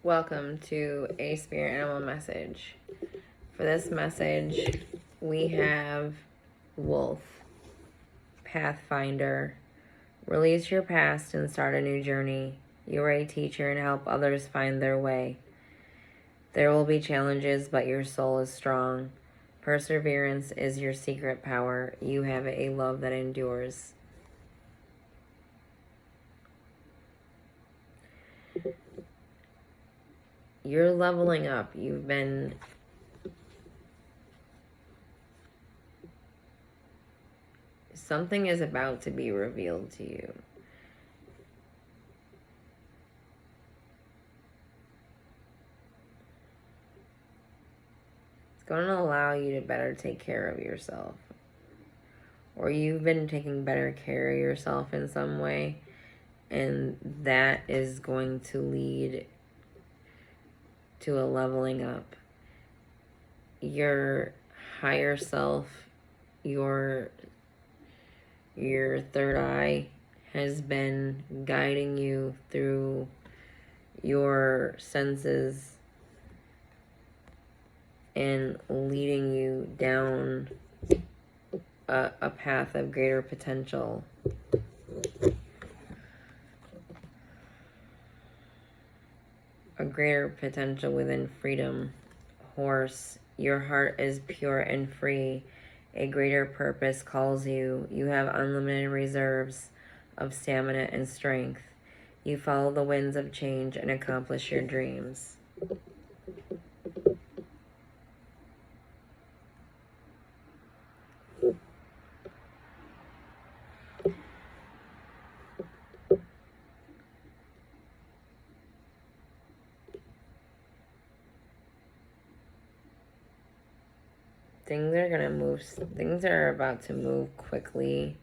Welcome to a spirit animal message. For this message, we have Wolf, Pathfinder. Release your past and start a new journey. You are a teacher and help others find their way. There will be challenges, but your soul is strong. Perseverance is your secret power. You have a love that endures. You're leveling up. Something is about to be revealed to you. It's going to allow you to better take care of yourself. Or you've been taking better care of yourself in some way, and that is going to lead to a leveling up. Your higher self, your third eye has been guiding you through your senses and leading you down a path of greater potential. A greater potential within freedom. Horse, your heart is pure and free. A greater purpose calls you. You have unlimited reserves of stamina and strength. You follow the winds of change and accomplish your dreams. Things are about to move quickly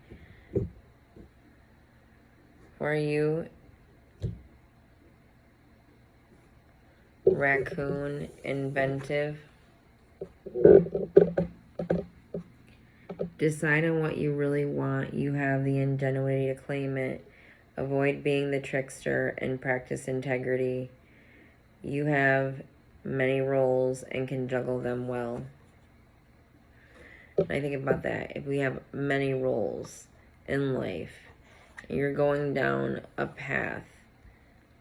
for you. Raccoon, inventive. Decide on what you really want. You have the ingenuity to claim it. Avoid being the trickster and practice integrity. You have many roles and can juggle them well. I think about that. If we have many roles in life, you're going down a path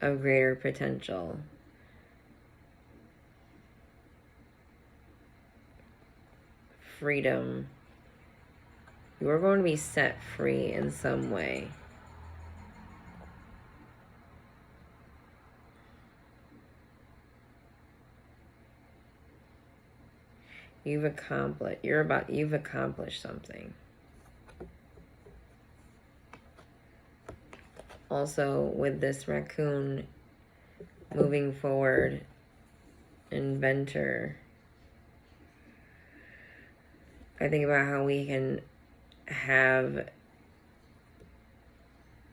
of greater potential. Freedom. You are going to be set free in some way. You've accomplished something. Also, with this raccoon moving forward, inventor, I think about how we can have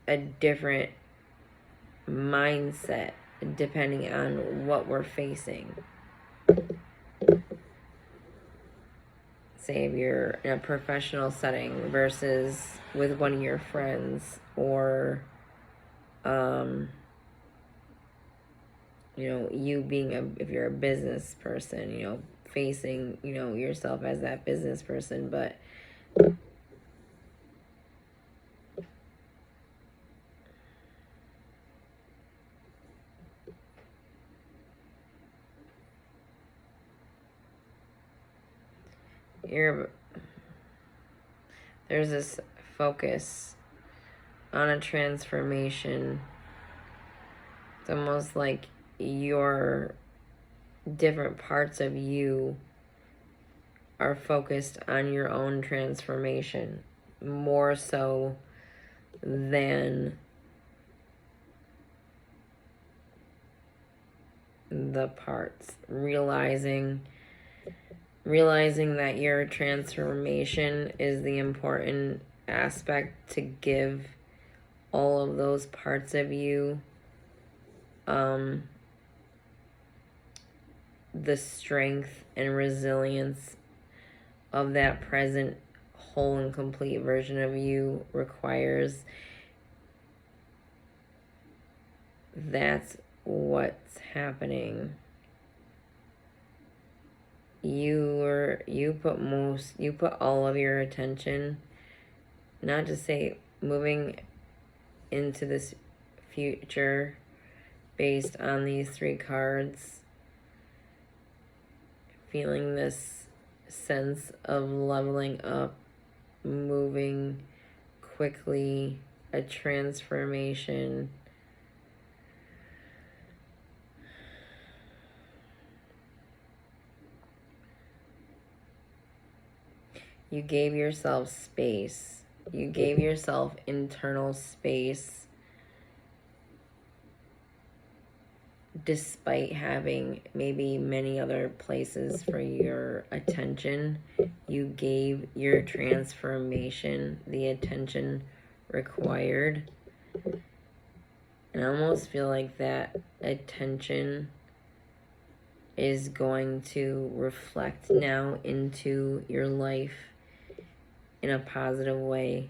a different mindset depending on what we're facing. Say if you're in a professional setting versus with one of your friends, or you being if you're a business person, facing, yourself as that business person, but there's this focus on a transformation. It's almost like your different parts of you are focused on your own transformation more so than the parts. Realizing that your transformation is the important aspect to give all of those parts of you the strength and resilience of that present whole and complete version of you requires. That's what's happening. You put all of your attention, not to say moving into this future based on these 3 cards, feeling this sense of leveling up, moving quickly, a transformation. You gave yourself space. You gave yourself internal space despite having maybe many other places for your attention. You gave your transformation the attention required. And I almost feel like that attention is going to reflect now into your life in a positive way.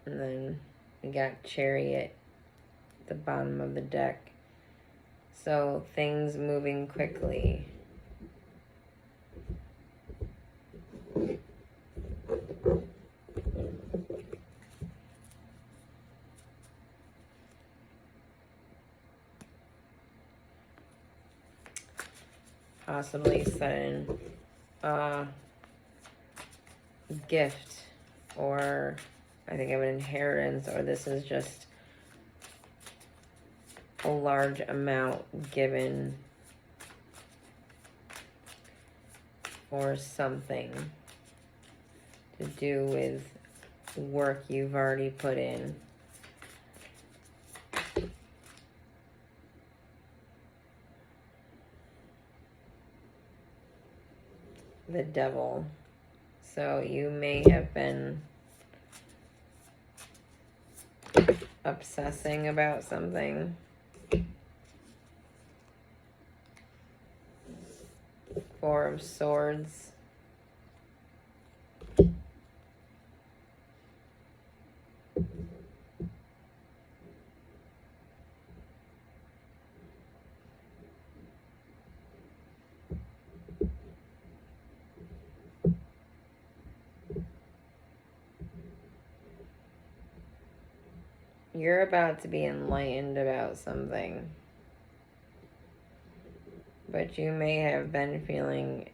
And then we got Chariot at the bottom of the deck. So things moving quickly. Possibly sudden gift, or I think of an inheritance, or this is just a large amount given for something to do with work you've already put in. The Devil. So you may have been obsessing about something. Four of Swords. You're about to be enlightened about something. But you may have been feeling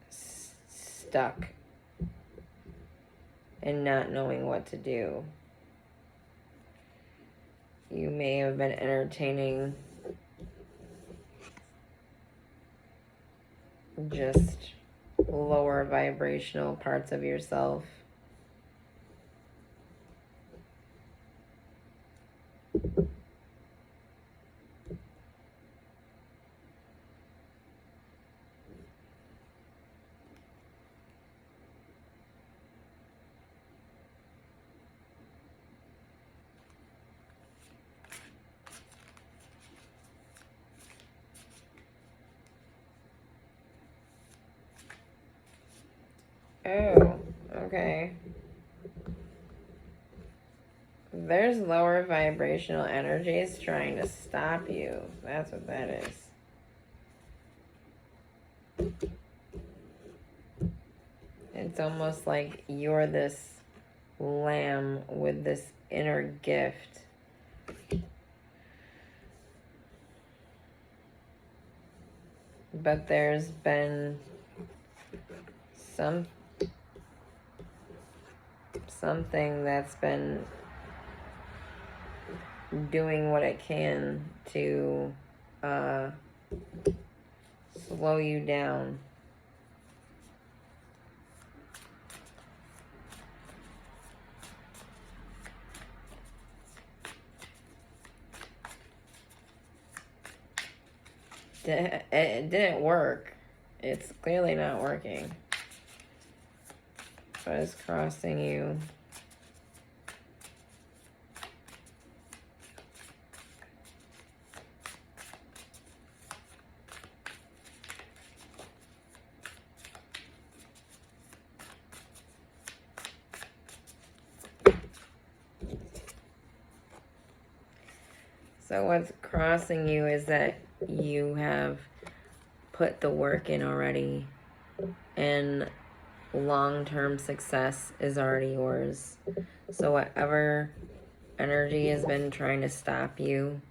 stuck and not knowing what to do. You may have been entertaining just lower vibrational parts of yourself. Oh, okay. There's lower vibrational energies trying to stop you. That's what that is. It's almost like you're this lamb with this inner gift. But there's been something that's been doing what it can to slow you down. It didn't work. It's clearly not working. What is crossing you? So what's crossing you is that you have put the work in already, and long-term success is already yours. So whatever energy has been trying to stop you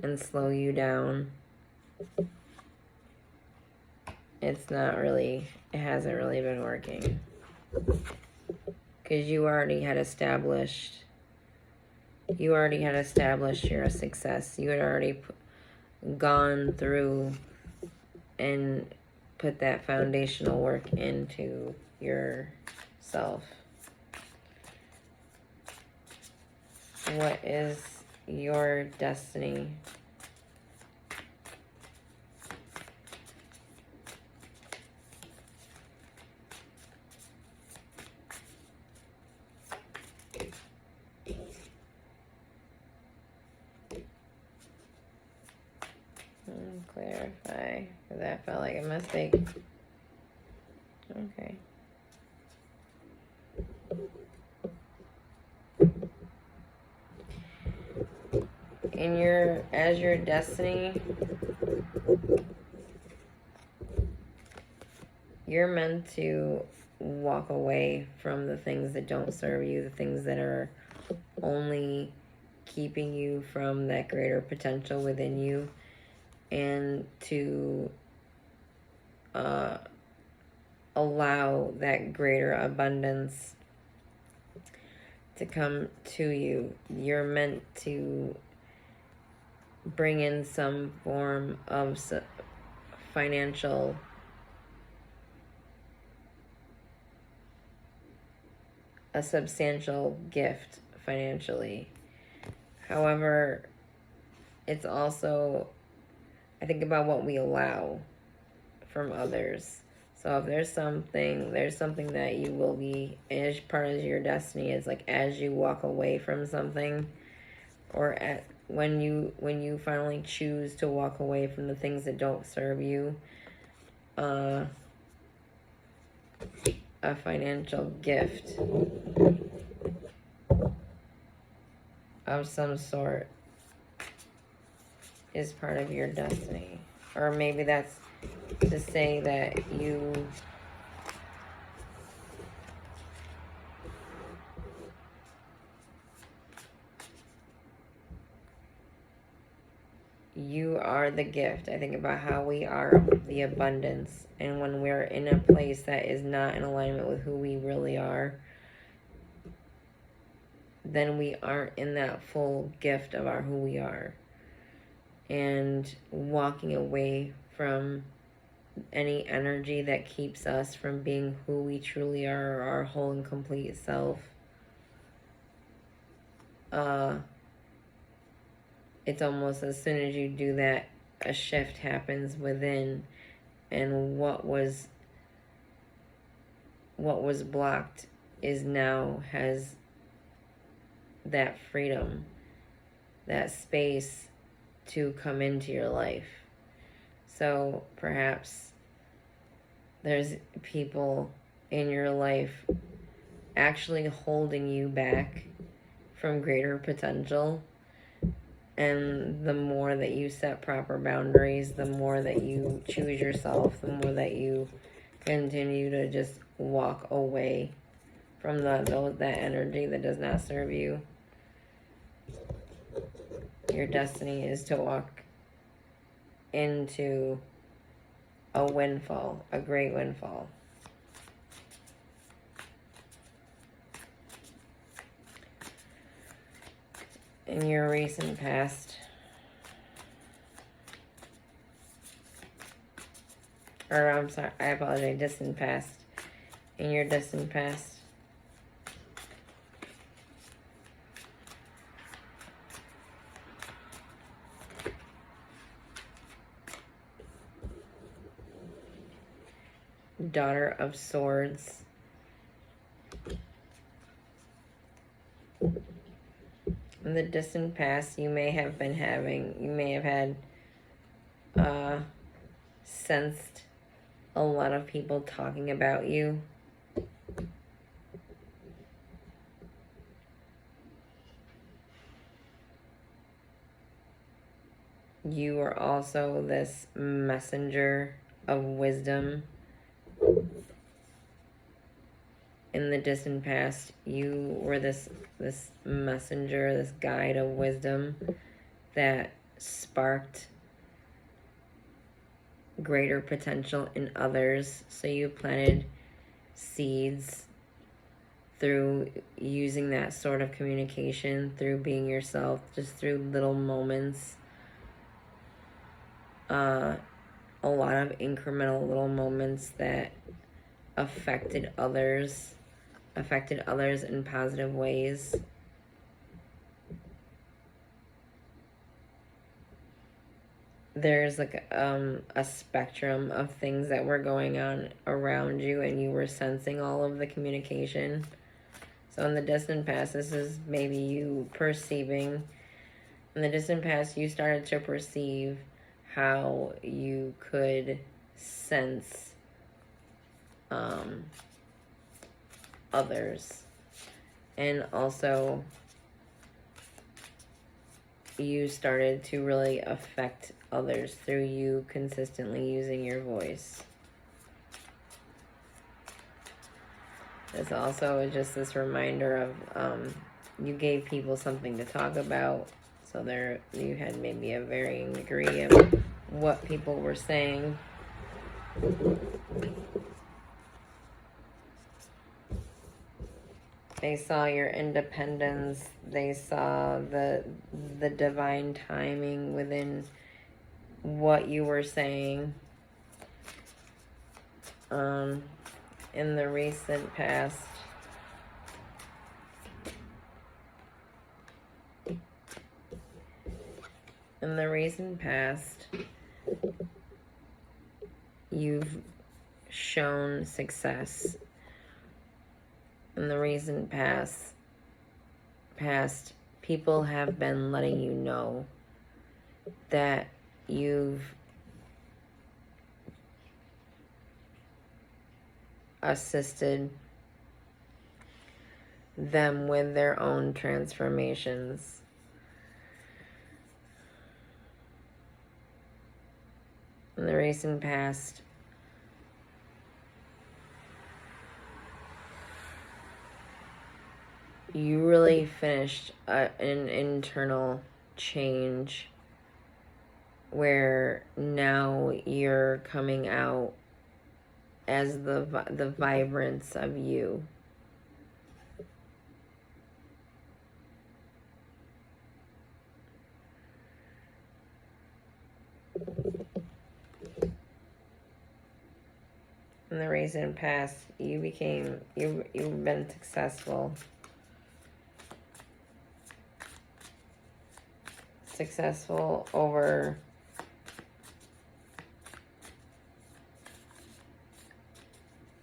and slow you down, it hasn't really been working. Because you already had established you're a success. You had already gone through and put that foundational work into yourself. What is your destiny? Clarify, because that felt like a mistake. Okay. As your destiny, you're meant to walk away from the things that don't serve you, the things that are only keeping you from that greater potential within you, and to allow that greater abundance to come to you. You're meant to bring in some form of financial a substantial gift financially. However, it's also, I think about what we allow from others. So if there's something that you will be, as part of your destiny, is like as you walk away from something, or when you finally choose to walk away from the things that don't serve you, a financial gift of some sort is part of your destiny. Or maybe that's to say that you are the gift. I think about how we are the abundance, and when we're in a place that is not in alignment with who we really are, then we aren't in that full gift of who we are. And walking away from any energy that keeps us from being who we truly are, our whole and complete self, it's almost as soon as you do that, a shift happens within, and what was blocked is now has that freedom, that space to come into your life. So perhaps there's people in your life actually holding you back from greater potential. And the more that you set proper boundaries, the more that you choose yourself, the more that you continue to just walk away from that energy that does not serve you. Your destiny is to walk into a windfall, a great windfall. In your recent past, or I'm sorry, I apologize, distant past. In your distant past, Daughter of Swords. In the distant past, you may have had sensed a lot of people talking about you. You were also this messenger of wisdom. In the distant past, you were this messenger, this guide of wisdom that sparked greater potential in others. So you planted seeds through using that sort of communication, through being yourself, just through little moments. A lot of incremental little moments that affected others in positive ways. There's like a spectrum of things that were going on around you, and you were sensing all of the communication. So in the distant past, this is maybe you perceiving. In the distant past, you started to perceive how you could sense others. And also, you started to really affect others through you consistently using your voice. It's also just this reminder of you gave people something to talk about. So there you had maybe a varying degree of what people were saying. They saw your independence. They saw the divine timing within what you were saying. In the recent past, you've shown success. In the recent past, people have been letting you know that you've assisted them with their own transformations. In the recent past, you really finished an internal change where now you're coming out as the vibrance of you. In the recent past, you've been successful. Successful over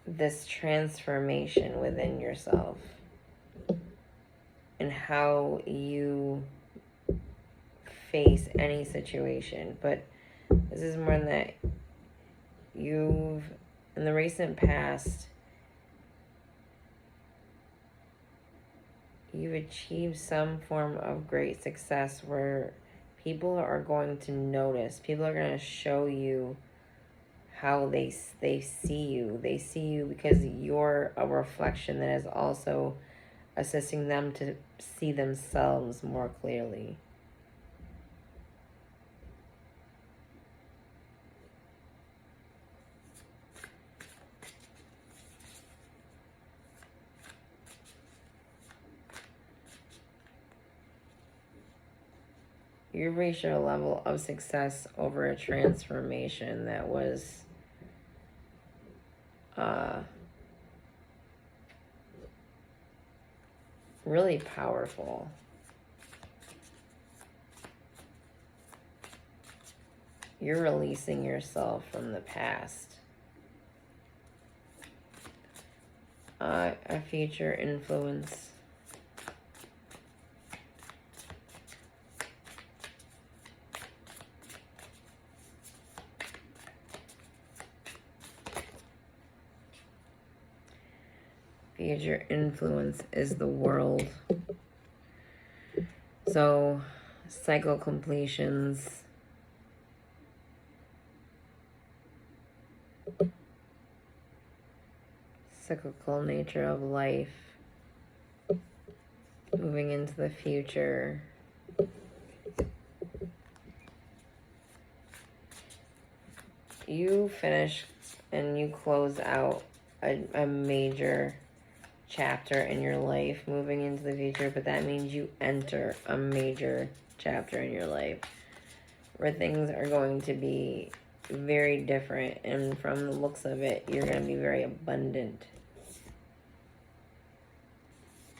this transformation within yourself and how you face any situation. But this is more than that. You've, in the recent past, you've achieved some form of great success where people are going to notice. People are going to show you how they see you. They see you because you're a reflection that is also assisting them to see themselves more clearly. You reached a level of success over a transformation that was really powerful. You're releasing yourself from the past. A future influence. Future influence is the world. So, cycle completions, cyclical nature of life. Moving into the future. You finish and you close out a major chapter in your life, moving into the future, but that means you enter a major chapter in your life where things are going to be very different, and from the looks of it, you're going to be very abundant.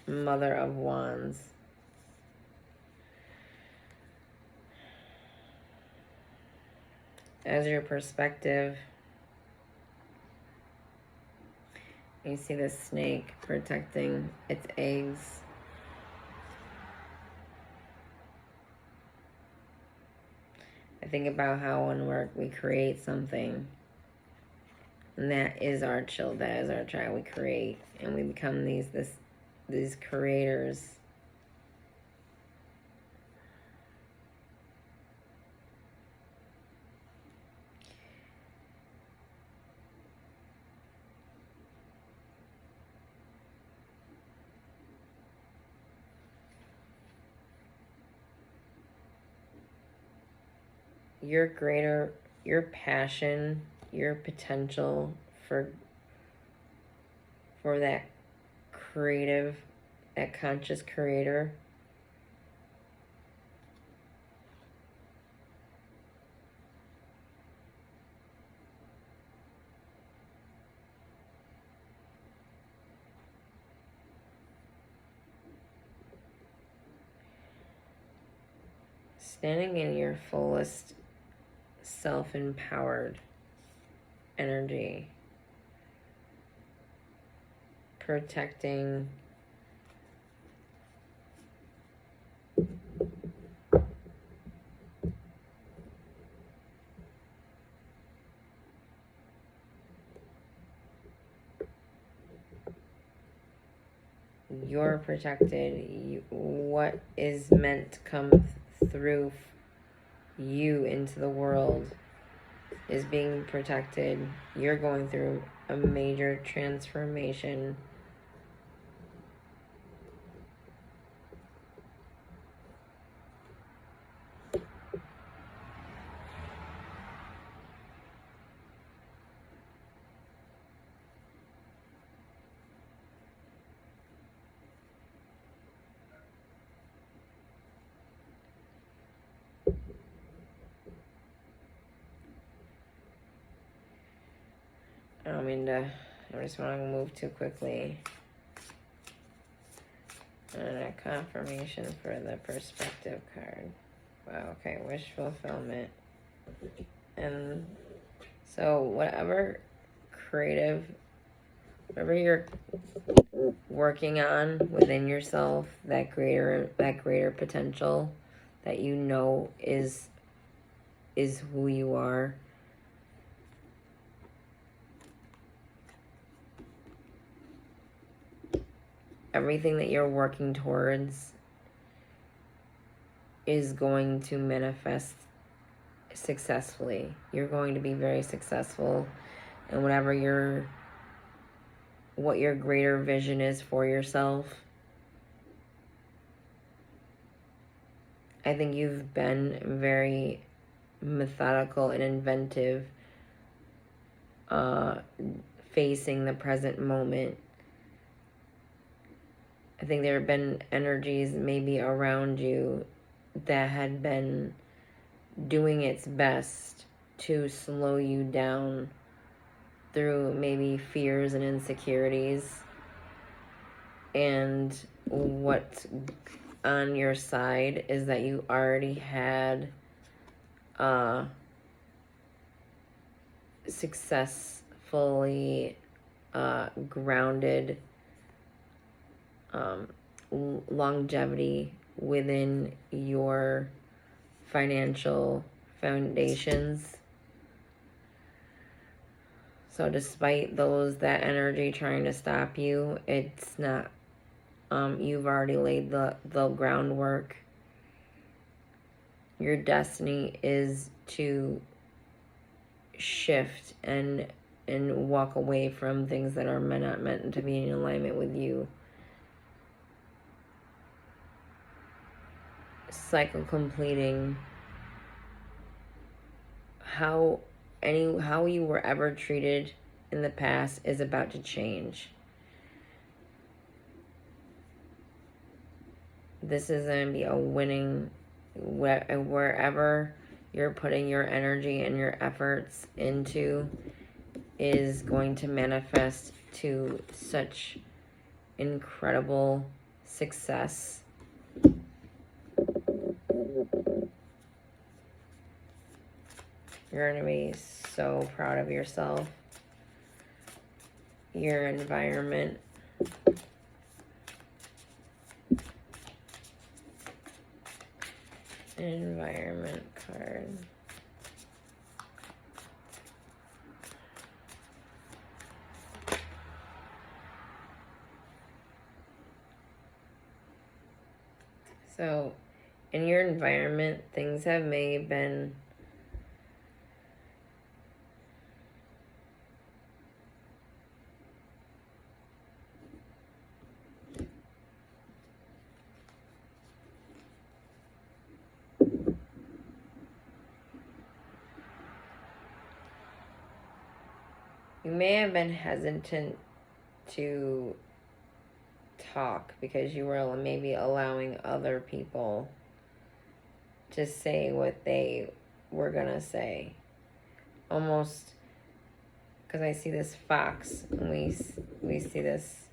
Mother of Wands. As your perspective, you see the snake protecting its eggs. I think about how when we create something, and that is our child, that is our child. We create, and we become these creators. Your passion, your potential for that creative, that conscious creator, standing in your fullest self-empowered energy, protecting you're protected. What is meant to come through you into the world is being protected. You're going through a major transformation. I don't mean to, I just want to move too quickly. And a confirmation for the perspective card. Wow, okay, wish fulfillment. And so whatever creative, whatever you're working on within yourself, that greater potential that you know is who you are. Everything that you're working towards is going to manifest successfully. You're going to be very successful in what your greater vision is for yourself. I think you've been very methodical and inventive, facing the present moment. I think there have been energies maybe around you that had been doing its best to slow you down through maybe fears and insecurities. And what's on your side is that you already had successfully grounded longevity within your financial foundations. So despite that energy trying to stop you, it's not, you've already laid the groundwork. Your destiny is to shift and and walk away from things that are not meant to be in alignment with you. Cycle completing. How you were ever treated in the past is about to change. This is going to be a winning, wherever you're putting your energy and your efforts into is going to manifest to such incredible success. You're going to be so proud of yourself, your environment. Environment card. So, in your environment, things have maybe been you may have been hesitant to talk because you were maybe allowing other people to say what they were gonna say. Almost, because I see this fox, and we see this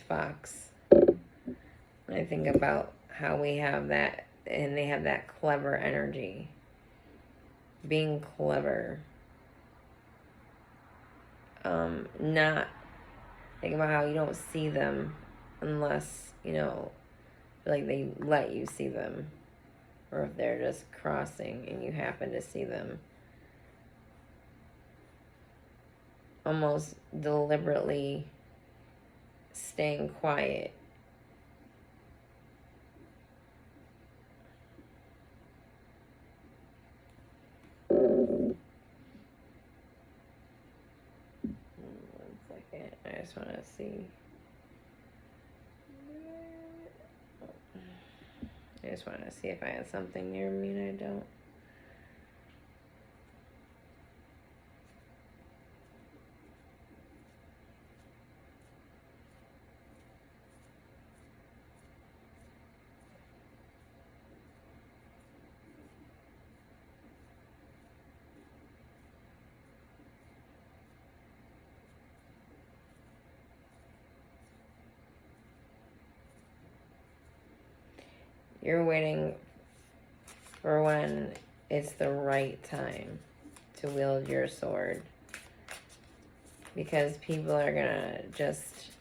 fox. And I think about how we have that, and they have that clever energy. Being clever. Not think about how you don't see them unless, like they let you see them. Or if they're just crossing and you happen to see them. Almost deliberately staying quiet. I just want to see. I just want to see if I have something near me and I don't. You're waiting for when it's the right time to wield your sword. Because people are gonna just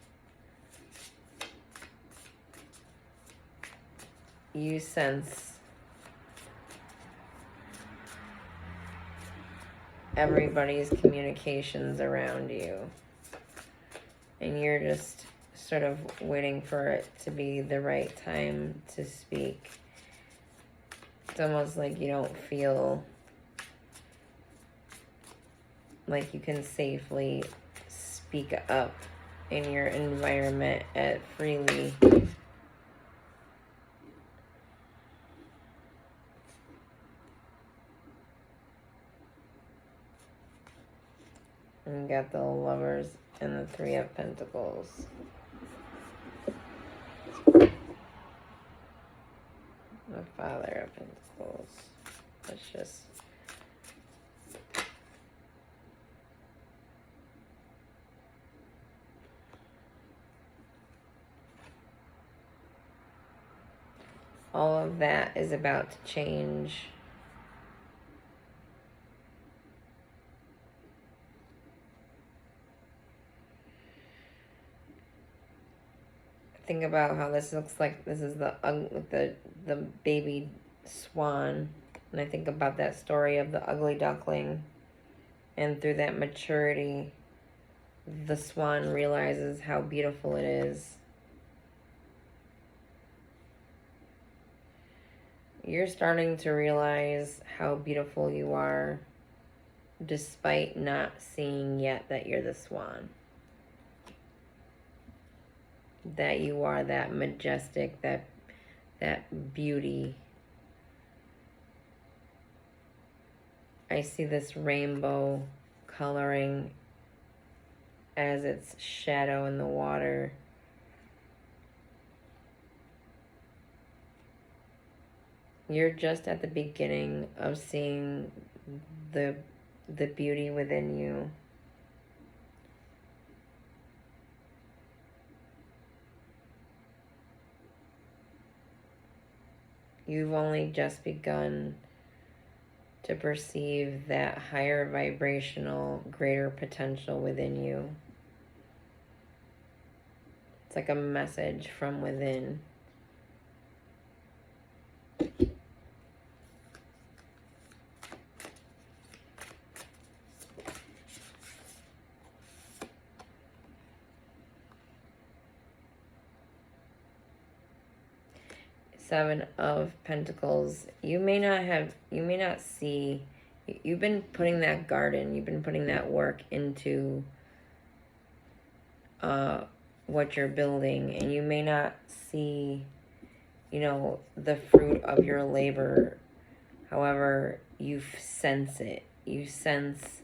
you sense everybody's communications around you. And you're just sort of waiting for it to be the right time to speak. It's almost like you don't feel like you can safely speak up in your environment freely. And you got the Lovers and the Three of Pentacles. The Father of Pentacles. Let's just... all of that is about to change. Think about how this looks like. This is the baby swan, and I think about that story of the ugly duckling, and through that maturity, the swan realizes how beautiful it is. You're starting to realize how beautiful you are. despite not seeing yet that you're the swan. That you are that majestic, that beauty. I see this rainbow coloring as its shadow in the water. You're just at the beginning of seeing the beauty within you. You've only just begun to perceive that higher vibrational, greater potential within you. It's like a message from within. Seven of Pentacles. You may not see, you've been putting that garden, you've been putting that work into what you're building, and you may not see, the fruit of your labor. However, you sense it. You sense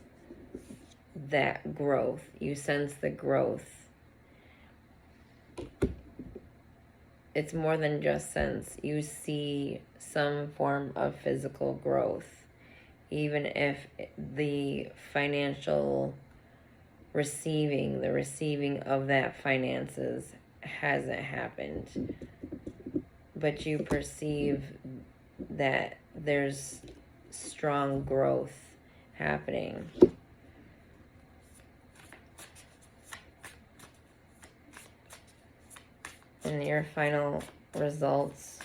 that growth. You sense the growth. It's more than just sense. You see some form of physical growth, even if the financial receiving of that finances hasn't happened. But you perceive that there's strong growth happening. And your final results.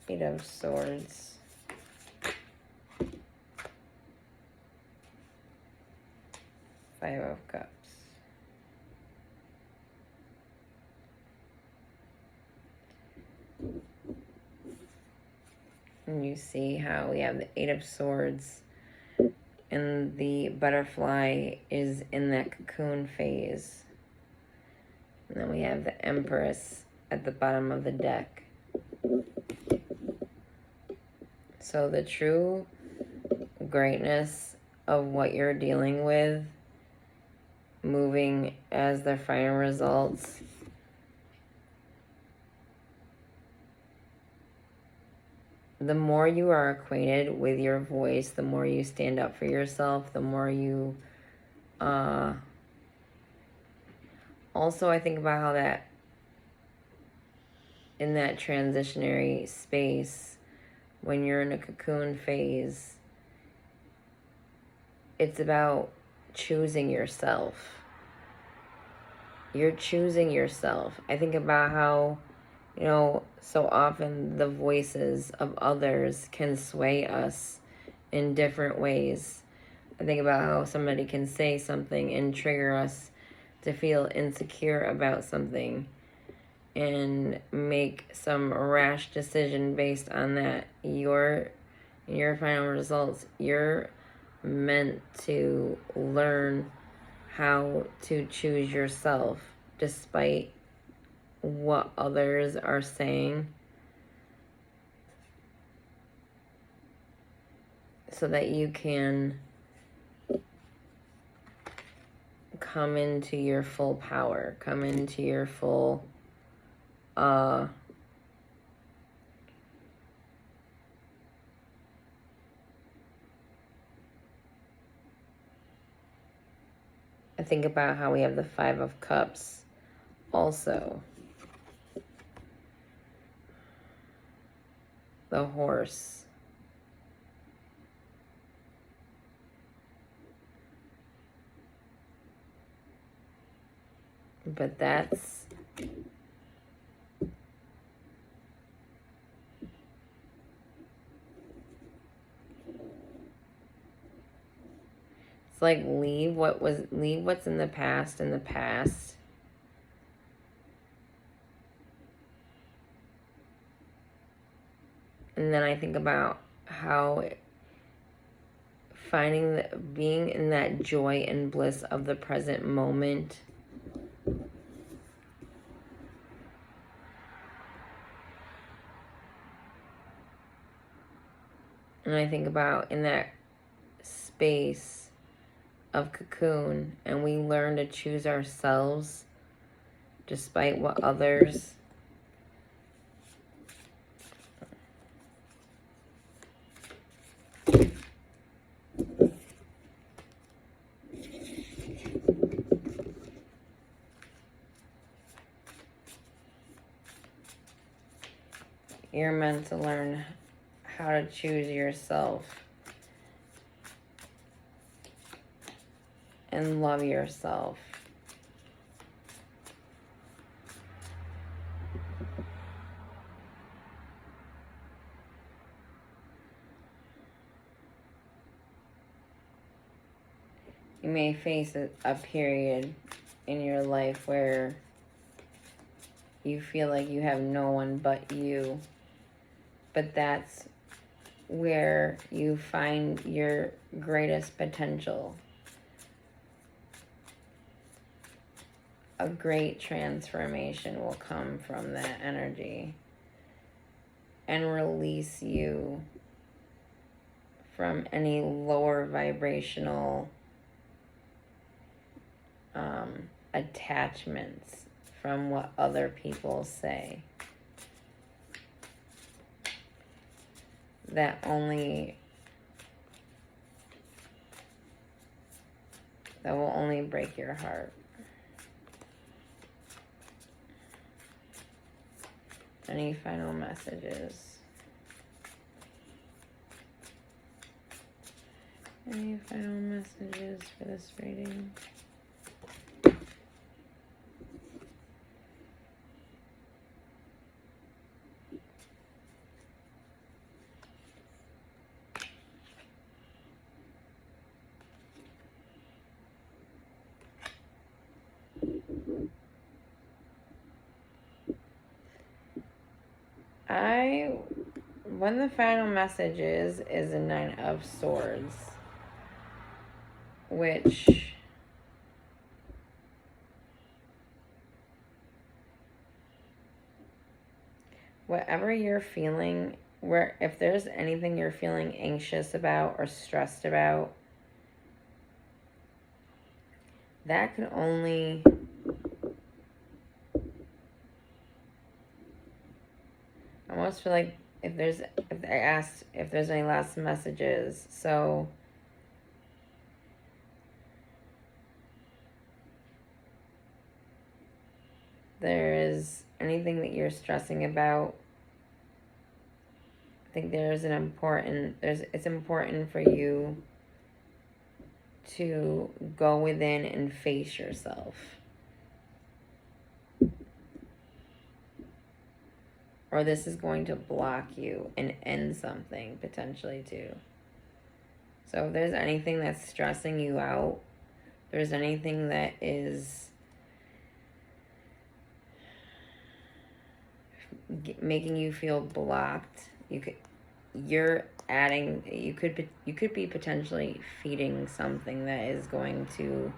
Eight of Swords. Five of Cups. And you see how we have the Eight of Swords. And the butterfly is in that cocoon phase. And then we have the Empress at the bottom of the deck. So the true greatness of what you're dealing with, moving as the final results, the more you are acquainted with your voice, the more you stand up for yourself, the more you, also I think about how that, in that transitionary space, when you're in a cocoon phase, it's about choosing yourself. You're choosing yourself. I think about how, so often the voices of others can sway us in different ways. I think about how somebody can say something and trigger us to feel insecure about something and make some rash decision based on that. Your final results, you're meant to learn how to choose yourself despite what others are saying, so that you can come into your full power, come into your full I think about how we have the Five of Cups also. The Horse. But that's like leave what's in the past, And then I think about how being in that joy and bliss of the present moment and I think about in that space of cocoon, and we learn to choose ourselves despite what others you're meant to learn how to choose yourself and love yourself. You may face a period in your life where you feel like you have no one but you, but that's where you find your greatest potential. A great transformation will come from that energy and release you from any lower vibrational attachments from what other people say. That will only break your heart. Any final messages? Any final messages for this reading? One of the final messages is a 9 of Swords, which whatever you're feeling, if there's anything you're feeling anxious about or stressed about, that can only I almost feel like if I asked if there's any last messages, so there is anything that you're stressing about, I think it's important for you to go within and face yourself. Or this is going to block you and end something potentially too. So if there's anything that's stressing you out, if there's anything that is making you feel blocked, you could be potentially feeding something that is going to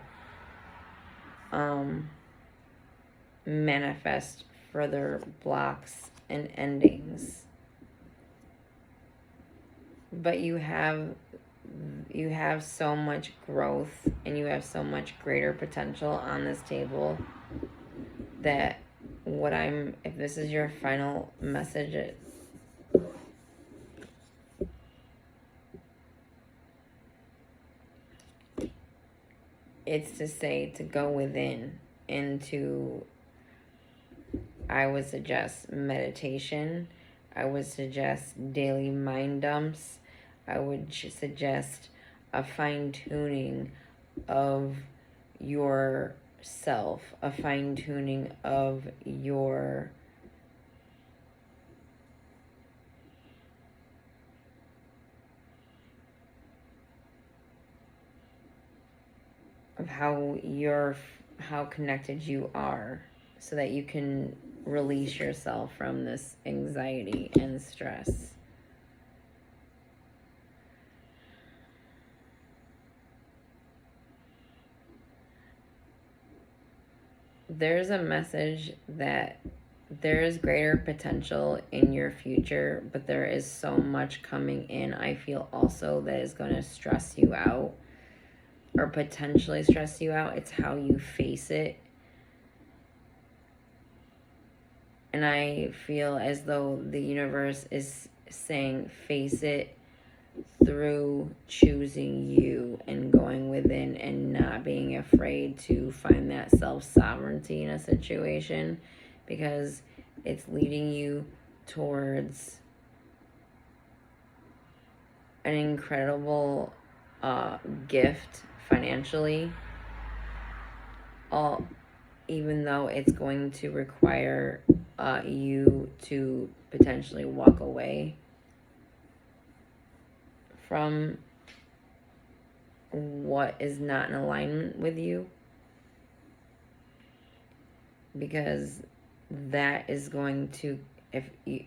manifest further blocks and endings. But you have so much growth and you have so much greater potential on this table that if this is your final message, it's to say to go within and I would suggest meditation. I would suggest daily mind dumps. I would suggest a fine-tuning of yourself, a fine-tuning of how connected you are, so that you can release yourself from this anxiety and stress. there's a message that there is greater potential in your future, but there is so much coming in. I feel also that is going to stress you out or potentially stress you out. It's how you face it. And I feel as though the universe is saying face it through choosing you and going within and not being afraid to find that self-sovereignty in a situation, because it's leading you towards an incredible gift financially, even though it's going to require you to potentially walk away from what is not in alignment with you, because that is going to, if you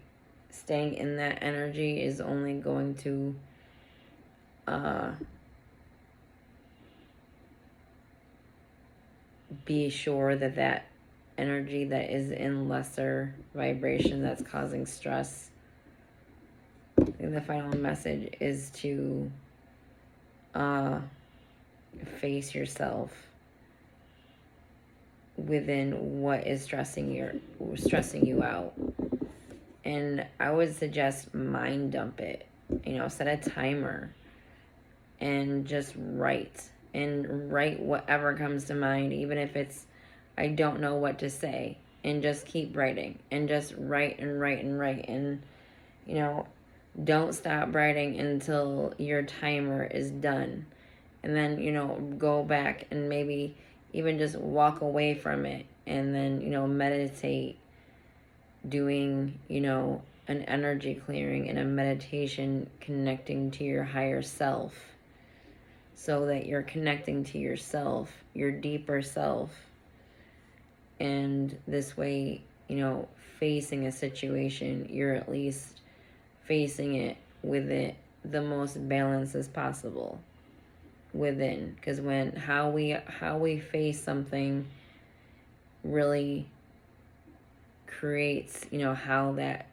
staying in that energy is only going to be sure that that energy that is in lesser vibration that's causing stress. I think the final message is to face yourself within what is stressing you out. And I would suggest mind dump it. Set a timer and just write whatever comes to mind, even if it's I don't know what to say, and just keep writing and just write and write and write, and don't stop writing until your timer is done. And then go back and maybe even just walk away from it, and then meditate, doing an energy clearing and a meditation connecting to your higher self, so that you're connecting to yourself, your deeper self. And this way, facing a situation, you're at least facing it with it the most balance as possible within. Because how we face something really creates how that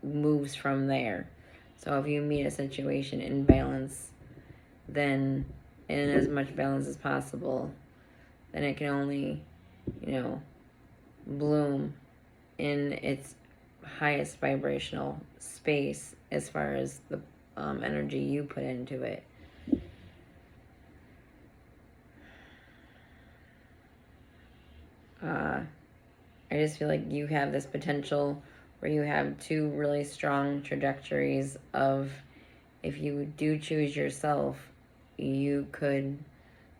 moves from there. So if you meet a situation in balance, then in as much balance as possible, then it can only bloom in its highest vibrational space as far as the energy you put into it. I just feel like you have this potential where you have two really strong trajectories of, if you do choose yourself, you could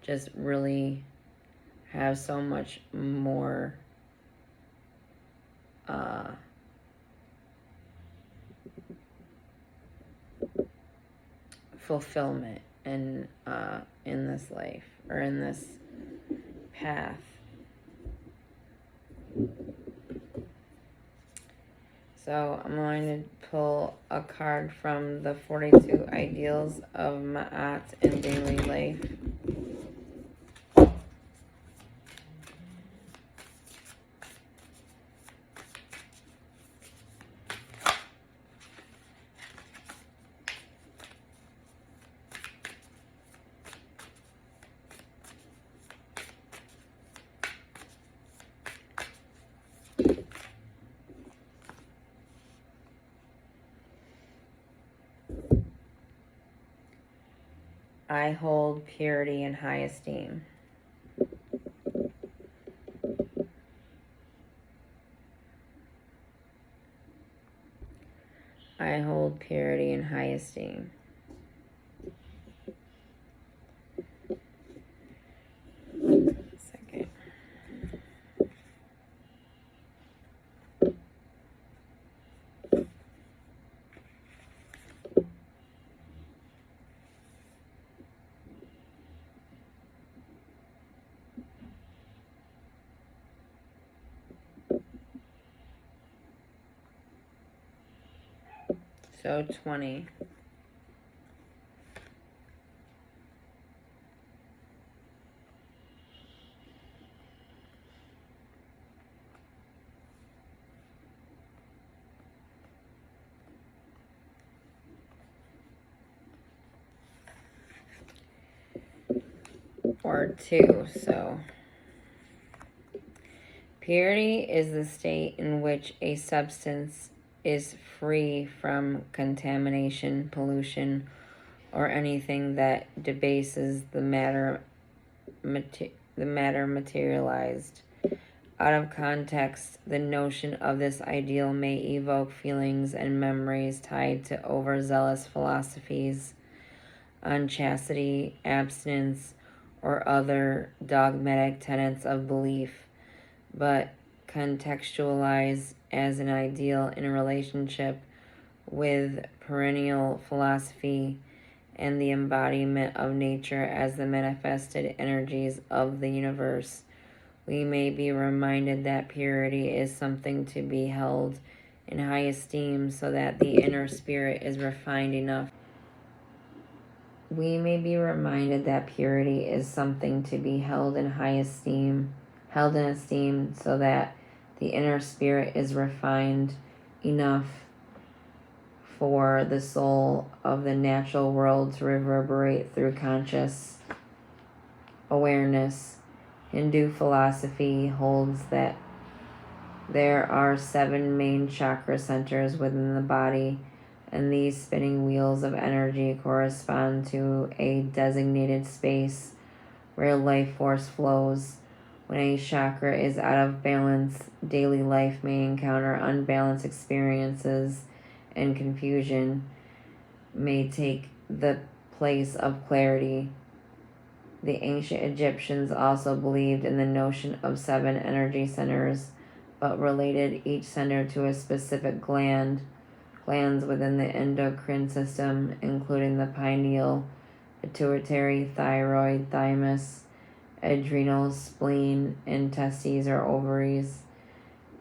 just really have so much more fulfillment in this life, or in this path. So I'm going to pull a card from the 42 Ideals of Ma'at in Daily Life. I hold purity in high esteem. I hold purity in high esteem. Second. So 20. or 2. So, purity is the state in which a substance is free from contamination, pollution, or anything that debases the matter materialized. Out of context, the notion of this ideal may evoke feelings and memories tied to overzealous philosophies on chastity, abstinence, or other dogmatic tenets of belief, but contextualized as an ideal in a relationship with perennial philosophy and the embodiment of nature as the manifested energies of the universe. We may be reminded that purity is something to be held in high esteem so that the inner spirit is refined enough. We may be reminded that purity is something to be held in esteem so that the inner spirit is refined enough for the soul of the natural world to reverberate through conscious awareness. Hindu philosophy holds that there are 7 main chakra centers within the body, and these spinning wheels of energy correspond to a designated space where life force flows. When a chakra is out of balance, daily life may encounter unbalanced experiences, and confusion may take the place of clarity. The ancient Egyptians also believed in the notion of 7 energy centers, but related each center to a specific glands within the endocrine system, including the pineal, pituitary, thyroid, thymus, adrenals, spleen, and testes or ovaries.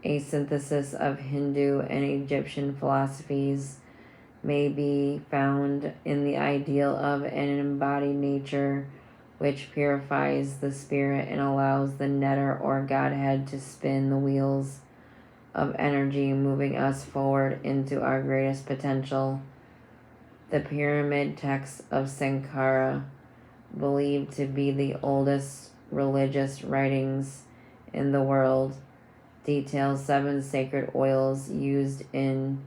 A synthesis of Hindu and Egyptian philosophies may be found in the ideal of an embodied nature which purifies the spirit and allows the netter or Godhead to spin the wheels of energy, moving us forward into our greatest potential. The pyramid texts of Sankara, believed to be the oldest religious writings in the world, details 7 sacred oils used in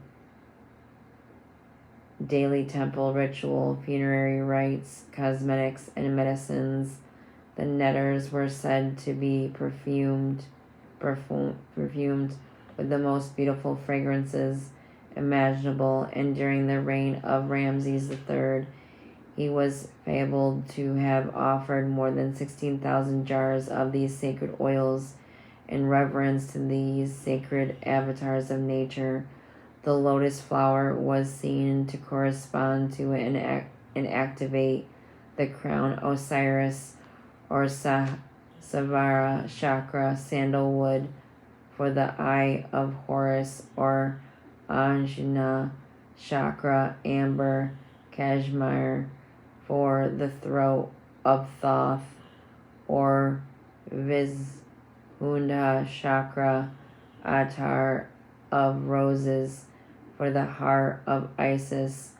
daily temple ritual, funerary rites, cosmetics, and medicines. The netters were said to be perfumed with the most beautiful fragrances imaginable, and during the reign of Ramses III, he was fabled to have offered more than 16,000 jars of these sacred oils in reverence to these sacred avatars of nature. The lotus flower was seen to correspond to and activate the crown Osiris or Savara chakra, sandalwood for the eye of Horus or Ajna chakra, amber, cashmere for the throat of Thoth, or Vishudha chakra, attar of roses for the heart of Isis,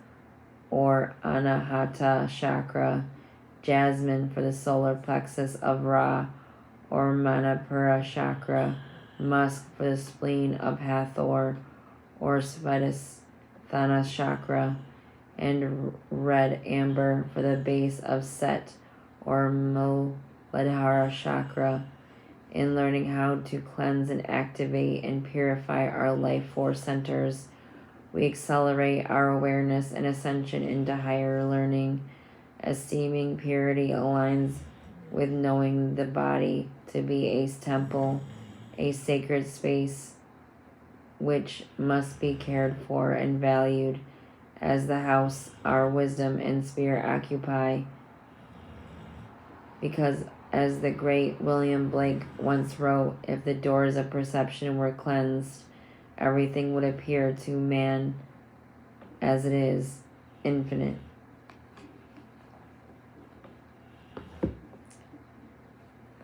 or Anahata chakra, jasmine for the solar plexus of Ra, or Manipura chakra, musk for the spleen of Hathor, or Svadhisthana chakra, and red amber for the base of Set, or Muladhara chakra. In learning how to cleanse and activate and purify our life force centers, we accelerate our awareness and ascension into higher learning. Esteeming purity aligns with knowing the body to be a temple, a sacred space which must be cared for and valued as the house our wisdom and spirit occupy. Because, as the great William Blake once wrote, if the doors of perception were cleansed, everything would appear to man as it is, infinite.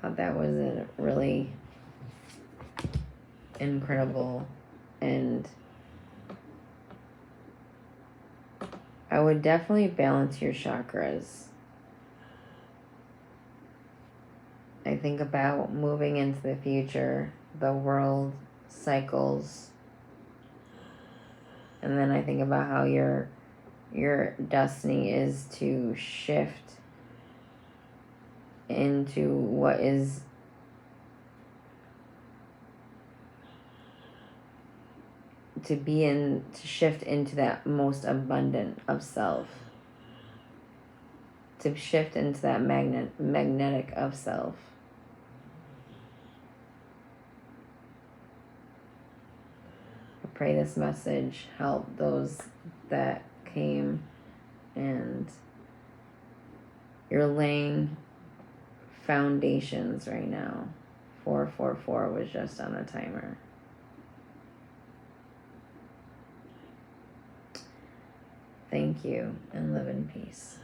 Thought that was a really incredible, and I would definitely balance your chakras. I think about moving into the future, the world cycles, and then I think about how your destiny is to shift into what is to shift into that most abundant of self, to shift into that magnetic of self. I pray this message help those that came, and you're laying foundations right now. 444 was just on the timer. Thank you, and live in peace.